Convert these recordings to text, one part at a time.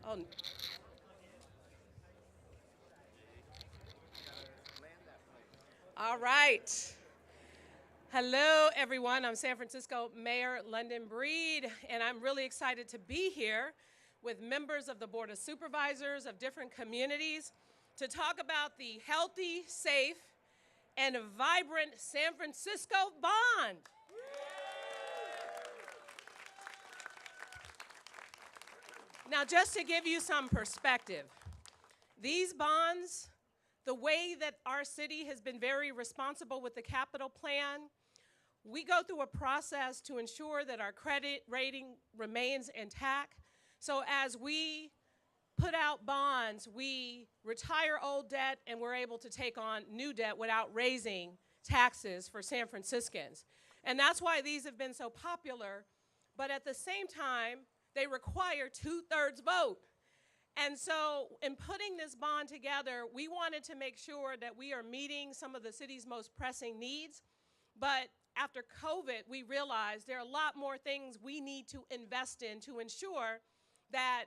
Oh, all right. Hello, everyone. I'm San Francisco Mayor London Breed, and I'm really excited to be here with members of the Board of Supervisors of different communities to talk about the healthy, safe, and vibrant San Francisco bond. Now, just to give you some perspective, these bonds, the way that our city has been very responsible with the capital plan, we go through a process to ensure that our credit rating remains intact. So as we put out bonds, we retire old debt and we're able to take on new debt without raising taxes for San Franciscans. And that's why these have been so popular. But at the same time, they require 2/3 vote. And so in putting this bond together, we wanted to make sure that we are meeting some of the city's most pressing needs. But after COVID, we realized there are a lot more things we need to invest in to ensure that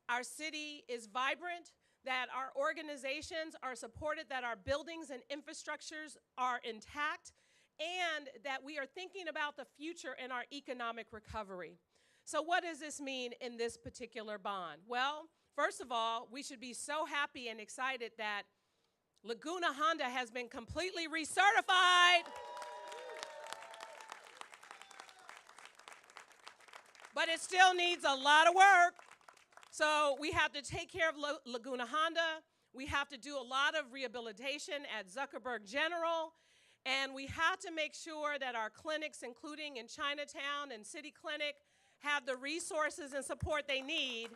our city is vibrant, that our organizations are supported, that our buildings and infrastructures are intact, and that we are thinking about the future in our economic recovery. So what does this mean in this particular bond? Well, first of all, we should be so happy and excited that Laguna Honda has been completely recertified. But it still needs a lot of work. So we have to take care of Laguna Honda. We have to do a lot of rehabilitation at Zuckerberg General. And we have to make sure that our clinics, including in Chinatown and City Clinic, have the resources and support they need.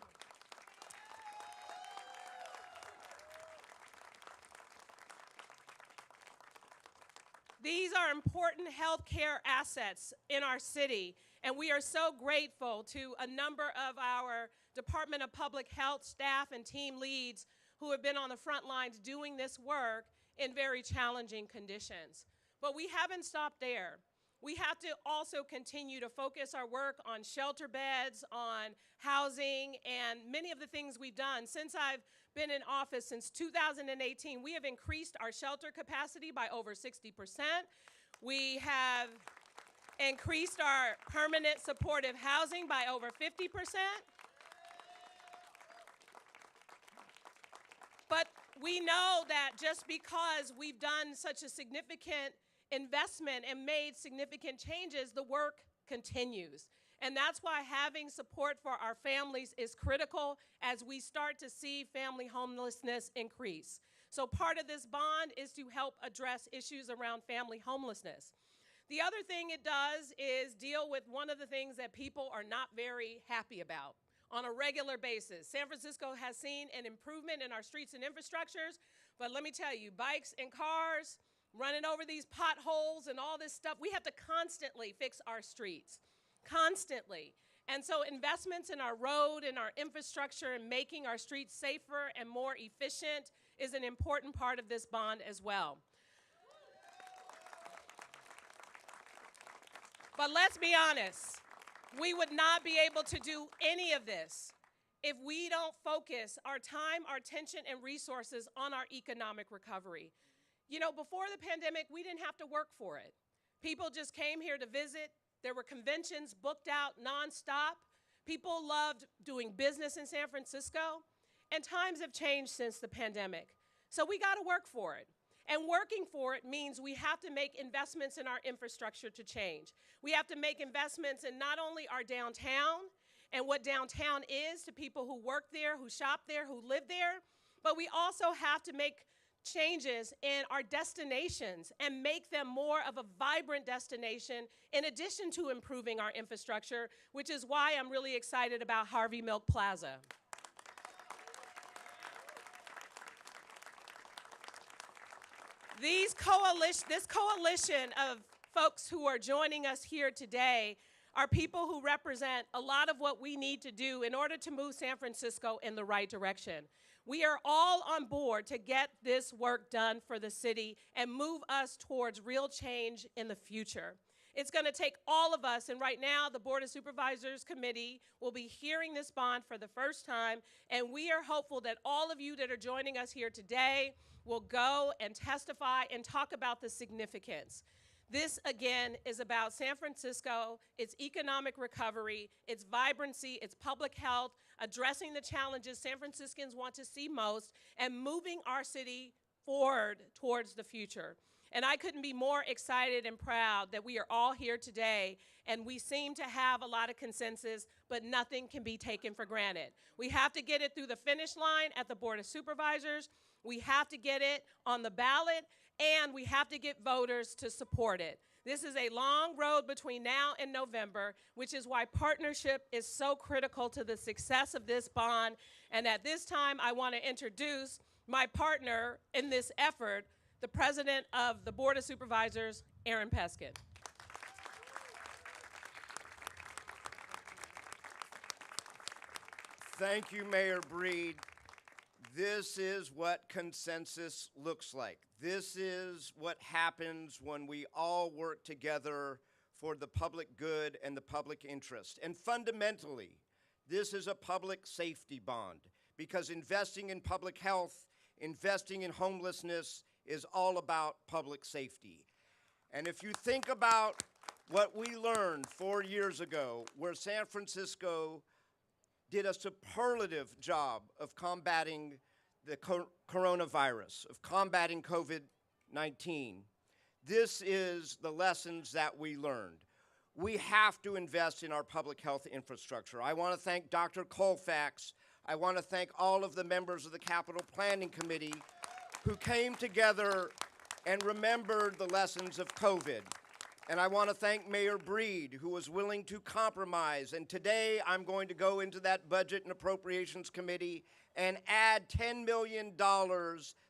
These are important healthcare assets in our city, and we are so grateful to a number of our Department of Public Health staff and team leads who have been on the front lines doing this work in very challenging conditions. But we haven't stopped there. We have to also continue to focus our work on shelter beds, on housing, and many of the things we've done. Since I've been in office since 2018, we have increased our shelter capacity by over 60%. We have increased our permanent supportive housing by over 50%. But we know that just because we've done such a significant investment and made significant changes, the work continues. And that's why having support for our families is critical as we start to see family homelessness increase. So part of this bond is to help address issues around family homelessness. The other thing it does is deal with one of the things that people are not very happy about on a regular basis. San Francisco has seen an improvement in our streets and infrastructures, but let me tell you, bikes and cars, running over these potholes and all this stuff, we have to constantly fix our streets, constantly. And so investments in our road and our infrastructure and making our streets safer and more efficient is an important part of this bond as well. But let's be honest, we would not be able to do any of this if we don't focus our time, our attention, and resources on our economic recovery. You know, before the pandemic, we didn't have to work for it. People just came here to visit. There were conventions booked out nonstop. People loved doing business in San Francisco. And times have changed since the pandemic. So we got to work for it. And working for it means we have to make investments in our infrastructure to change. We have to make investments in not only our downtown and what downtown is to people who work there, who shop there, who live there, but we also have to make changes in our destinations and make them more of a vibrant destination in addition to improving our infrastructure, which is why I'm really excited about Harvey Milk Plaza. This coalition of folks who are joining us here today are people who represent a lot of what we need to do in order to move San Francisco in the right direction. We are all on board to get this work done for the city and move us towards real change in the future. It's going to take all of us, and right now the Board of Supervisors Committee will be hearing this bond for the first time, and we are hopeful that all of you that are joining us here today will go and testify and talk about the significance. This, again, is about San Francisco, its economic recovery, its vibrancy, its public health, addressing the challenges San Franciscans want to see most, and moving our city forward towards the future. And I couldn't be more excited and proud that we are all here today, and we seem to have a lot of consensus, but nothing can be taken for granted. We have to get it through the finish line at the Board of Supervisors, we have to get it on the ballot, and we have to get voters to support it. This is a long road between now and November, which is why partnership is so critical to the success of this bond. And at this time, I want to introduce my partner in this effort, the President of the Board of Supervisors, Aaron Peskin. Thank you, Mayor Breed. This is what consensus looks like. This is what happens when we all work together for the public good and the public interest. And fundamentally, this is a public safety bond, because investing in public health, investing in homelessness is all about public safety. And if you think about what we learned 4 years ago, where San Francisco did a superlative job of combating the coronavirus, of combating COVID-19. This is the lessons that we learned. We have to invest in our public health infrastructure. I want to thank Dr. Colfax. I want to thank all of the members of the Capital Planning Committee who came together and remembered the lessons of COVID. And I want to thank Mayor Breed, who was willing to compromise. And today I'm going to go into that Budget and Appropriations Committee and add $10 million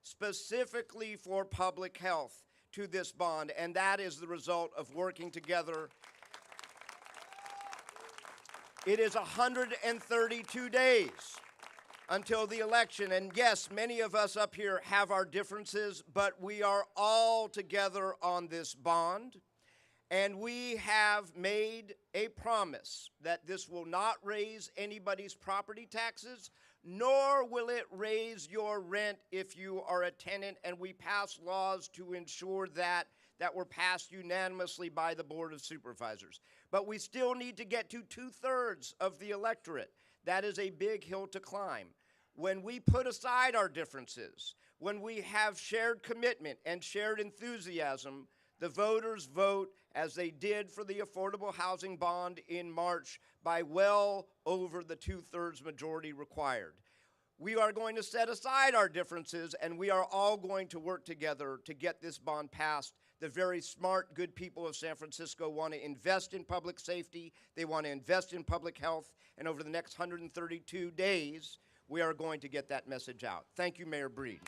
specifically for public health to this bond. And that is the result of working together. It is 132 days until the election. And yes, many of us up here have our differences, but we are all together on this bond. And we have made a promise that this will not raise anybody's property taxes, nor will it raise your rent if you are a tenant. And we pass laws to ensure that were passed unanimously by the Board of Supervisors. But we still need to get to 2/3 of the electorate. That is a big hill to climb. When we put aside our differences, when we have shared commitment and shared enthusiasm, the voters vote as they did for the affordable housing bond in March by well over the 2/3 majority required. We are going to set aside our differences, and we are all going to work together to get this bond passed. The very smart, good people of San Francisco want to invest in public safety. They want to invest in public health. And over the next 132 days, we are going to get that message out. Thank you, Mayor Breed.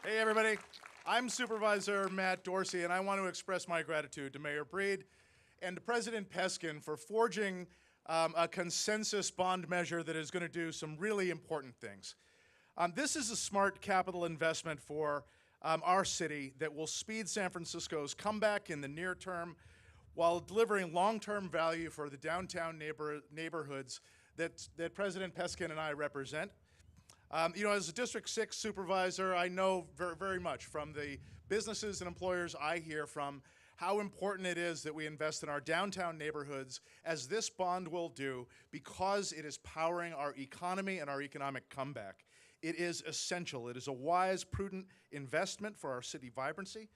Hey everybody, I'm Supervisor Matt Dorsey, and I want to express my gratitude to Mayor Breed and to President Peskin for forging a consensus bond measure that is going to do some really important things. This is a smart capital investment for our city that will speed San Francisco's comeback in the near term while delivering long-term value for the downtown neighborhoods that President Peskin and I represent. You know, as a District 6 supervisor, I know very much from the businesses and employers I hear from how important it is that we invest in our downtown neighborhoods, as this bond will do, because it is powering our economy and our economic comeback. It is essential. It is a wise, prudent investment for our city vibrancy.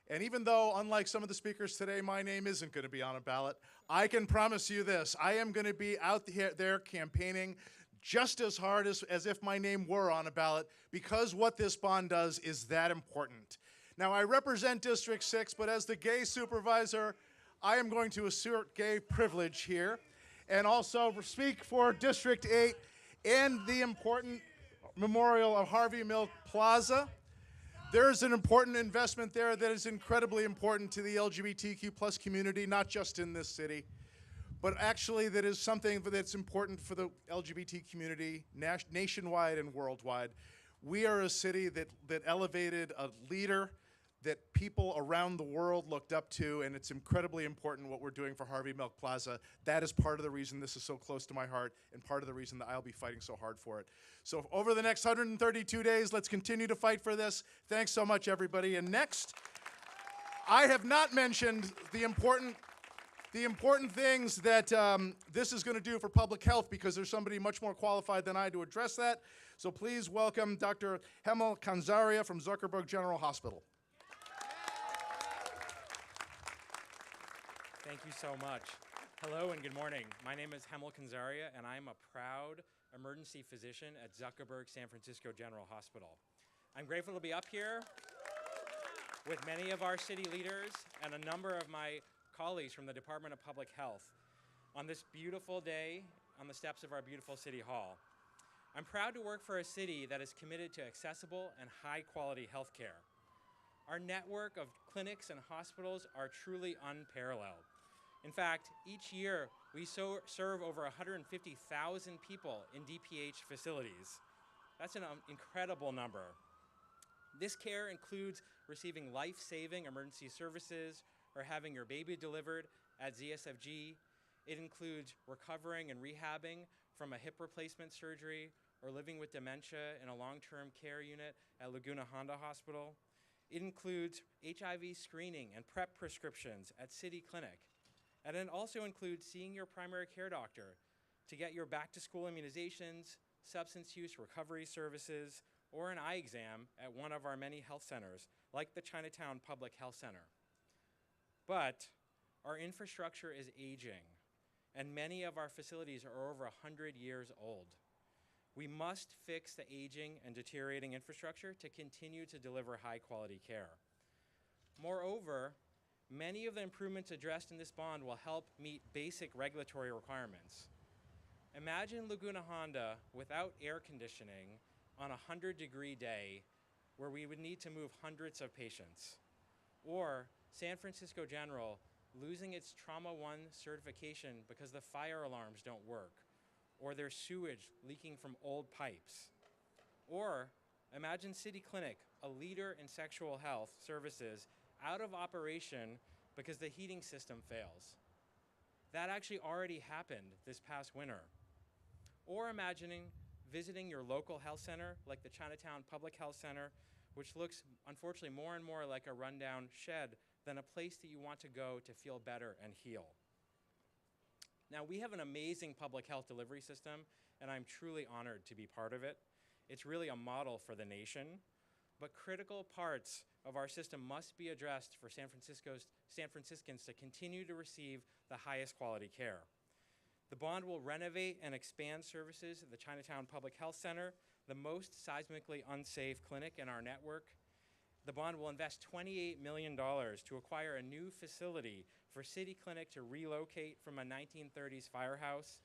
And even though, unlike some of the speakers today, my name isn't going to be on a ballot, I can promise you this: I am going to be out there campaigning just as hard as if my name were on a ballot, because what this bond does is that important. Now, I represent District 6, but as the gay supervisor, I am going to assert gay privilege here and also speak for District 8 and the important memorial of Harvey Milk Plaza. There's an important investment there that is incredibly important to the LGBTQ plus community, not just in this city, but actually that is something that's important for the LGBT community nationwide and worldwide. We are a city that elevated a leader that people around the world looked up to, and it's incredibly important what we're doing for Harvey Milk Plaza. That is part of the reason this is so close to my heart, and part of the reason that I'll be fighting so hard for it. So over the next 132 days, let's continue to fight for this. Thanks so much, everybody. And next, I have not mentioned the important things that this is going to do for public health, because there's somebody much more qualified than I to address that. So please welcome Dr. Hemel Kanzaria from Zuckerberg General Hospital. Thank you so much. Hello and good morning. My name is Hemel Kanzaria, and I'm a proud emergency physician at Zuckerberg San Francisco General Hospital. I'm grateful to be up here with many of our city leaders and a number of my colleagues from the Department of Public Health on this beautiful day on the steps of our beautiful City Hall. I'm proud to work for a city that is committed to accessible and high-quality health care. Our network of clinics and hospitals are truly unparalleled. In fact, each year we serve over 150,000 people in DPH facilities. That's an incredible number. This care includes receiving life-saving emergency services or having your baby delivered at ZSFG. It includes recovering and rehabbing from a hip replacement surgery or living with dementia in a long-term care unit at Laguna Honda Hospital. It includes HIV screening and PrEP prescriptions at City Clinic. And it also includes seeing your primary care doctor to get your back-to-school immunizations, substance use recovery services, or an eye exam at one of our many health centers, like the Chinatown Public Health Center. But our infrastructure is aging, and many of our facilities are over 100 years old. We must fix the aging and deteriorating infrastructure to continue to deliver high-quality care. Moreover, many of the improvements addressed in this bond will help meet basic regulatory requirements. Imagine Laguna Honda without air conditioning on a 100-degree day where we would need to move hundreds of patients. Or San Francisco General losing its Trauma 1 certification because the fire alarms don't work, or there's sewage leaking from old pipes. Or imagine City Clinic, a leader in sexual health services, out of operation because the heating system fails. That actually already happened this past winter. Or imagining visiting your local health center like the Chinatown Public Health Center, which looks unfortunately more and more like a rundown shed than a place that you want to go to feel better and heal. Now, we have an amazing public health delivery system, and I'm truly honored to be part of it. It's really a model for the nation, but critical parts of our system must be addressed for San Franciscans to continue to receive the highest quality care. The bond will renovate and expand services at the Chinatown Public Health Center, the most seismically unsafe clinic in our network. The bond will invest $28 million to acquire a new facility for City Clinic to relocate from a 1930s firehouse.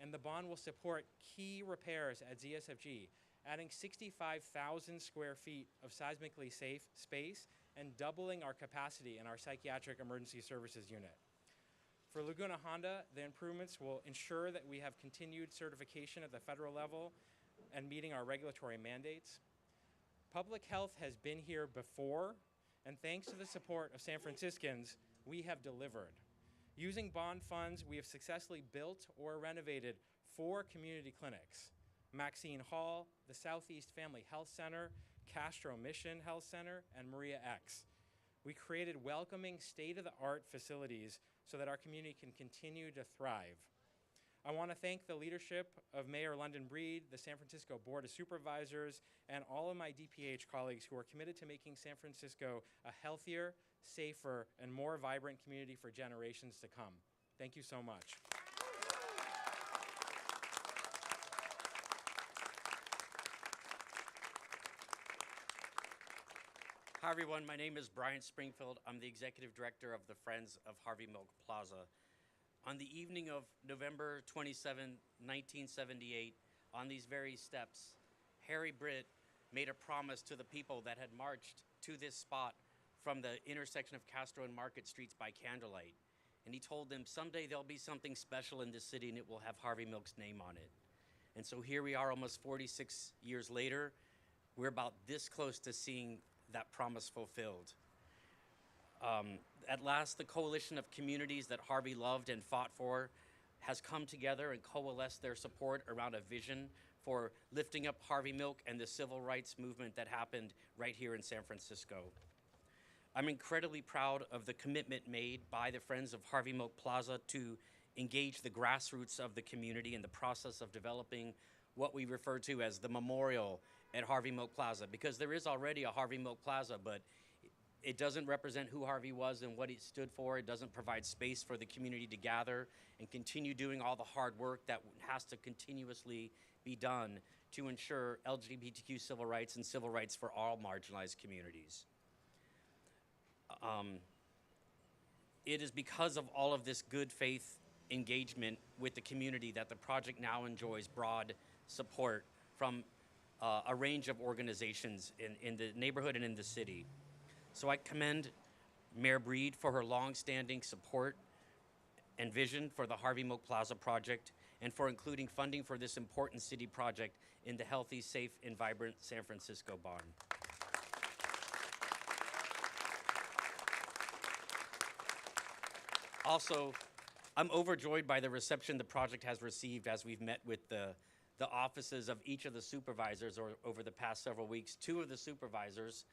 And the bond will support key repairs at ZSFG, adding 65,000 square feet of seismically safe space and doubling our capacity in our psychiatric emergency services unit. For Laguna Honda, the improvements will ensure that we have continued certification at the federal level and meeting our regulatory mandates. Public health has been here before, and thanks to the support of San Franciscans, we have delivered. Using bond funds, we have successfully built or renovated 4 community clinics: Maxine Hall, the Southeast Family Health Center, Castro Mission Health Center, and Maria X. We created welcoming state-of-the-art facilities so that our community can continue to thrive. I want to thank the leadership of Mayor London Breed, the San Francisco Board of Supervisors, and all of my DPH colleagues who are committed to making San Francisco a healthier, safer, and more vibrant community for generations to come. Thank you so much. Hi everyone, my name is Brian Springfield. I'm the Executive Director of the Friends of Harvey Milk Plaza. On the evening of November 27, 1978, on these very steps, Harry Britt made a promise to the people that had marched to this spot from the intersection of Castro and Market Streets by candlelight. And he told them someday there'll be something special in this city and it will have Harvey Milk's name on it. And so here we are almost 46 years later. We're about this close to seeing that promise fulfilled. At last, the coalition of communities that Harvey loved and fought for has come together and coalesced their support around a vision for lifting up Harvey Milk and the civil rights movement that happened right here in San Francisco. I'm incredibly proud of the commitment made by the Friends of Harvey Milk Plaza to engage the grassroots of the community in the process of developing what we refer to as the memorial at Harvey Milk Plaza, because there is already a Harvey Milk Plaza, but it doesn't represent who Harvey was and what he stood for. It doesn't provide space for the community to gather and continue doing all the hard work that has to continuously be done to ensure LGBTQ civil rights and civil rights for all marginalized communities. It is because of all of this good faith engagement with the community that the project now enjoys broad support from a range of organizations in the neighborhood and in the city. So I commend Mayor Breed for her long-standing support and vision for the Harvey Milk Plaza project and for including funding for this important city project in the Healthy, Safe, and Vibrant San Francisco Bond. Also, I'm overjoyed by the reception the project has received as we've met with the offices of each of the supervisors over the past several weeks. Two of the supervisors,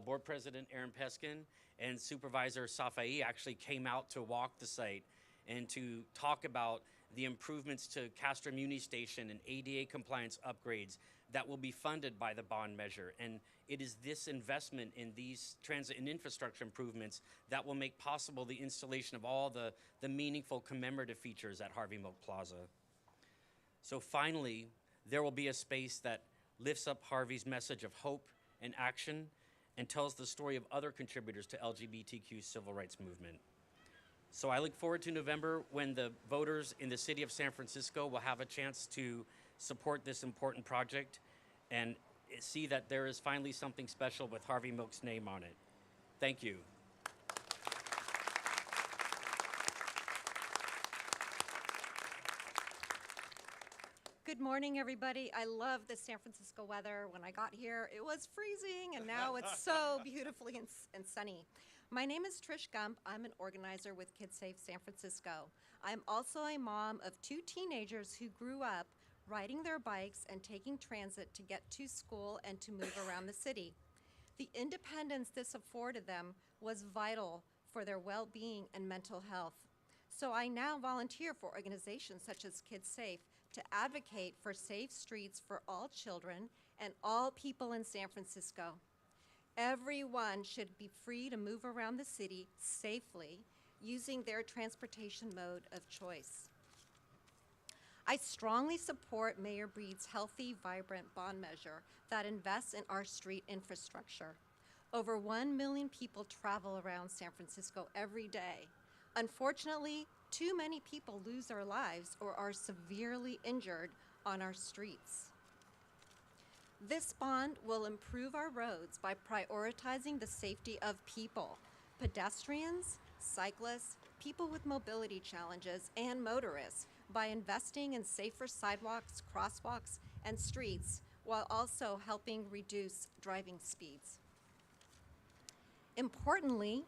Board President Aaron Peskin and Supervisor Safai, actually came out to walk the site and to talk about the improvements to Castro Muni Station and ADA compliance upgrades that will be funded by the bond measure. And it is this investment in these transit and infrastructure improvements that will make possible the installation of all the meaningful commemorative features at Harvey Milk Plaza. So finally, there will be a space that lifts up Harvey's message of hope and action and tells the story of other contributors to LGBTQ civil rights movement. So I look forward to November when the voters in the city of San Francisco will have a chance to support this important project and see that there is finally something special with Harvey Milk's name on it. Thank you. Good morning, everybody. I love the San Francisco weather. When I got here, it was freezing, and now it's so beautifully and sunny. My name is Trish Gump. I'm an organizer with Kids Safe San Francisco. I'm also a mom of two teenagers who grew up riding their bikes and taking transit to get to school and to move around the city. The independence this afforded them was vital for their well-being and mental health. So I now volunteer for organizations such as Kids Safe to advocate for safe streets for all children and all people in San Francisco. Everyone should be free to move around the city safely using their transportation mode of choice. I strongly support Mayor Breed's Healthy, Vibrant bond measure that invests in our street infrastructure. Over 1 million people travel around San Francisco every day. Unfortunately, too many people lose their lives or are severely injured on our streets. This bond will improve our roads by prioritizing the safety of people, pedestrians, cyclists, people with mobility challenges, and motorists by investing in safer sidewalks, crosswalks, and streets, while also helping reduce driving speeds. Importantly,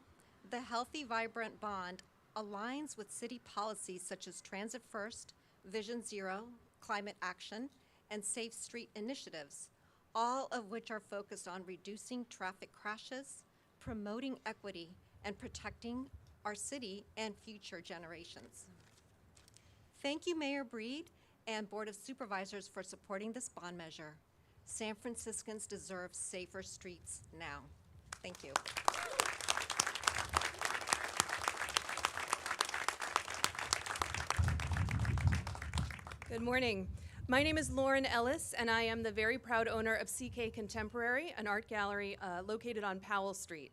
the Healthy, Vibrant bond aligns with city policies such as Transit First, Vision Zero, Climate Action, and Safe Street initiatives, all of which are focused on reducing traffic crashes, promoting equity, and protecting our city and future generations. Thank you, Mayor Breed and Board of Supervisors for supporting this bond measure. San Franciscans deserve safer streets now. Thank you. Good morning. My name is Lauren Ellis, and I am the very proud owner of CK Contemporary, an art gallery located on Powell Street.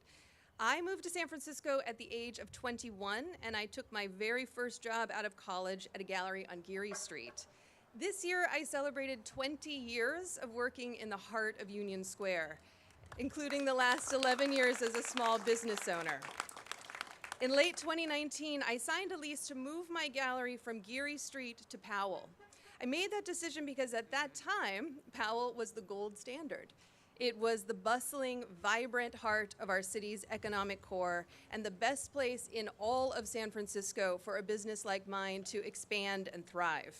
I moved to San Francisco at the age of 21, and I took my very first job out of college at a gallery on Geary Street. This year, I celebrated 20 years of working in the heart of Union Square, including the last 11 years as a small business owner. In late 2019, I signed a lease to move my gallery from Geary Street to Powell. I made that decision because at that time, Powell was the gold standard. It was the bustling, vibrant heart of our city's economic core and the best place in all of San Francisco for a business like mine to expand and thrive.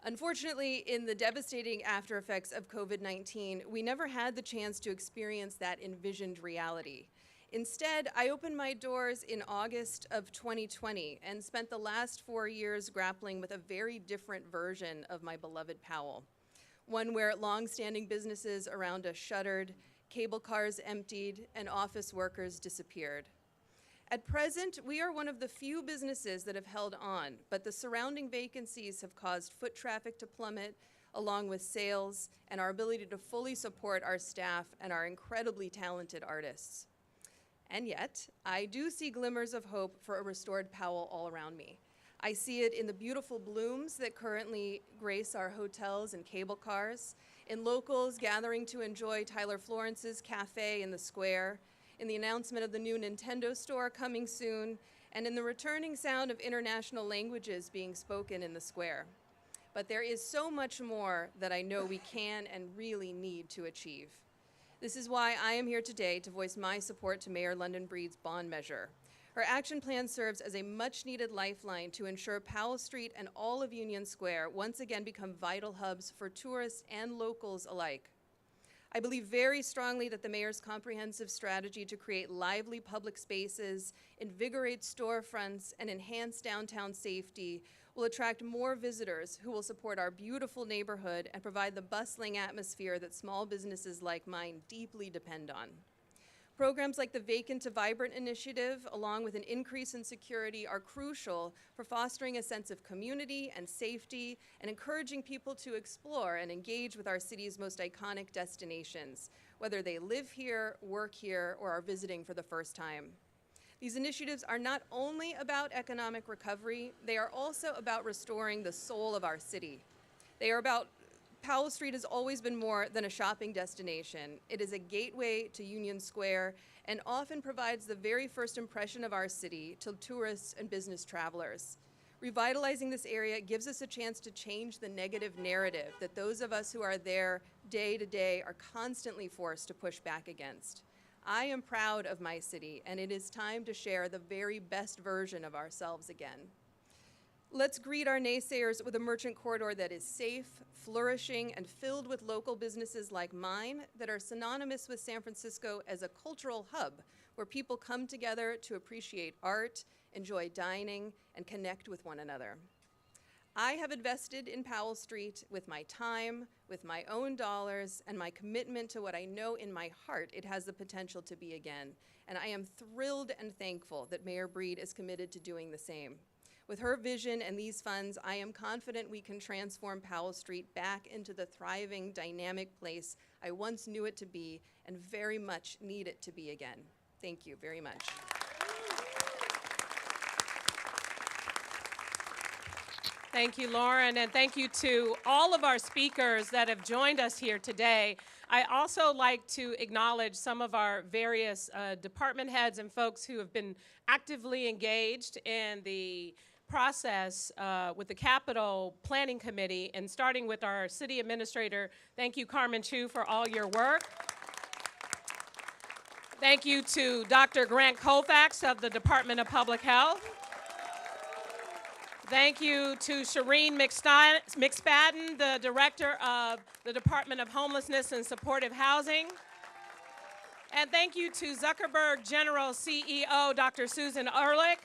Unfortunately, in the devastating after effects of COVID-19, we never had the chance to experience that envisioned reality. Instead, I opened my doors in August of 2020 and spent the last 4 years grappling with a very different version of my beloved Powell. One where long-standing businesses around us shuttered, cable cars emptied, and office workers disappeared. At present, we are one of the few businesses that have held on, but the surrounding vacancies have caused foot traffic to plummet, along with sales and our ability to fully support our staff and our incredibly talented artists. And yet, I do see glimmers of hope for a restored Powell all around me. I see it in the beautiful blooms that currently grace our hotels and cable cars, in locals gathering to enjoy Tyler Florence's cafe in the square, in the announcement of the new Nintendo store coming soon, and in the returning sound of international languages being spoken in the square. But there is so much more that I know we can and really need to achieve. This is why I am here today to voice my support to Mayor London Breed's bond measure. Her action plan serves as a much-needed lifeline to ensure Powell Street and all of Union Square once again become vital hubs for tourists and locals alike. I believe very strongly that the mayor's comprehensive strategy to create lively public spaces, invigorate storefronts, and enhance downtown safety will attract more visitors who will support our beautiful neighborhood and provide the bustling atmosphere that small businesses like mine deeply depend on. Programs like the Vacant to Vibrant initiative, along with an increase in security, are crucial for fostering a sense of community and safety and encouraging people to explore and engage with our city's most iconic destinations, whether they live here, work here, or are visiting for the first time. These initiatives are not only about economic recovery, they are also about restoring the soul of our city. Powell Street has always been more than a shopping destination. It is a gateway to Union Square and often provides the very first impression of our city to tourists and business travelers. Revitalizing this area gives us a chance to change the negative narrative that those of us who are there day to day are constantly forced to push back against. I am proud of my city, and it is time to share the very best version of ourselves again. Let's greet our naysayers with a merchant corridor that is safe, flourishing, and filled with local businesses like mine that are synonymous with San Francisco as a cultural hub where people come together to appreciate art, enjoy dining, and connect with one another. I have invested in Powell Street with my time, with my own dollars, and my commitment to what I know in my heart it has the potential to be again. And I am thrilled and thankful that Mayor Breed is committed to doing the same. With her vision and these funds, I am confident we can transform Powell Street back into the thriving, dynamic place I once knew it to be and very much need it to be again. Thank you very much. Thank you, Lauren, and thank you to all of our speakers that have joined us here today. I also like to acknowledge some of our various department heads and folks who have been actively engaged in the process with the Capital Planning Committee, and starting with our city administrator. Thank you, Carmen Chu, for all your work. Thank you to Dr. Grant Colfax of the Department of Public Health. Thank you to Shireen McSpadden, the Director of the Department of Homelessness and Supportive Housing. And thank you to Zuckerberg General CEO, Dr. Susan Ehrlich.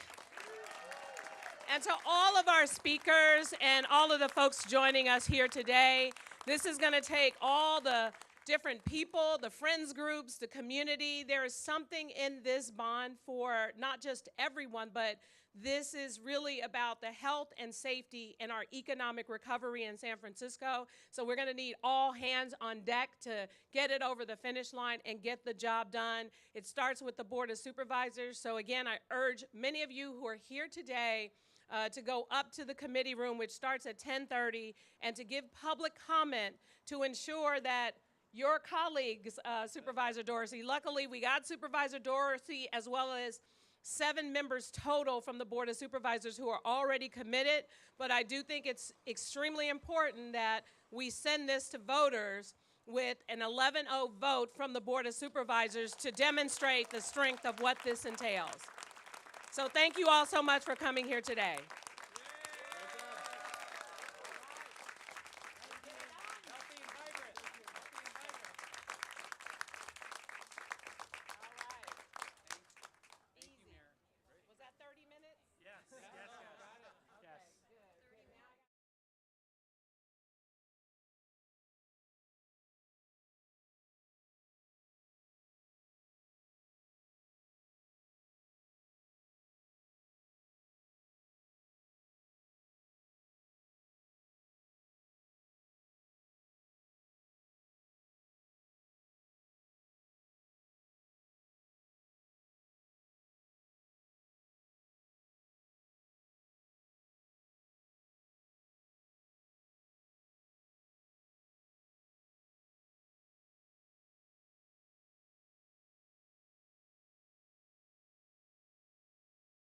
And to all of our speakers and all of the folks joining us here today. This is going to take all the different people, the friends groups, the community. There is something in this bond for not just everyone, but this is really about the health and safety and our economic recovery in San Francisco. So we're going to need all hands on deck to get it over the finish line and get the job done. It starts with the Board of Supervisors. So again, I urge many of you who are here today to go up to the committee room, which starts at 10:30, and to give public comment to ensure that your colleagues, Supervisor Dorsey, luckily we got Supervisor Dorsey as well as 7 members total from the Board of Supervisors who are already committed, but I do think it's extremely important that we send this to voters with an 11-0 vote from the Board of Supervisors to demonstrate the strength of what this entails. So thank you all so much for coming here today.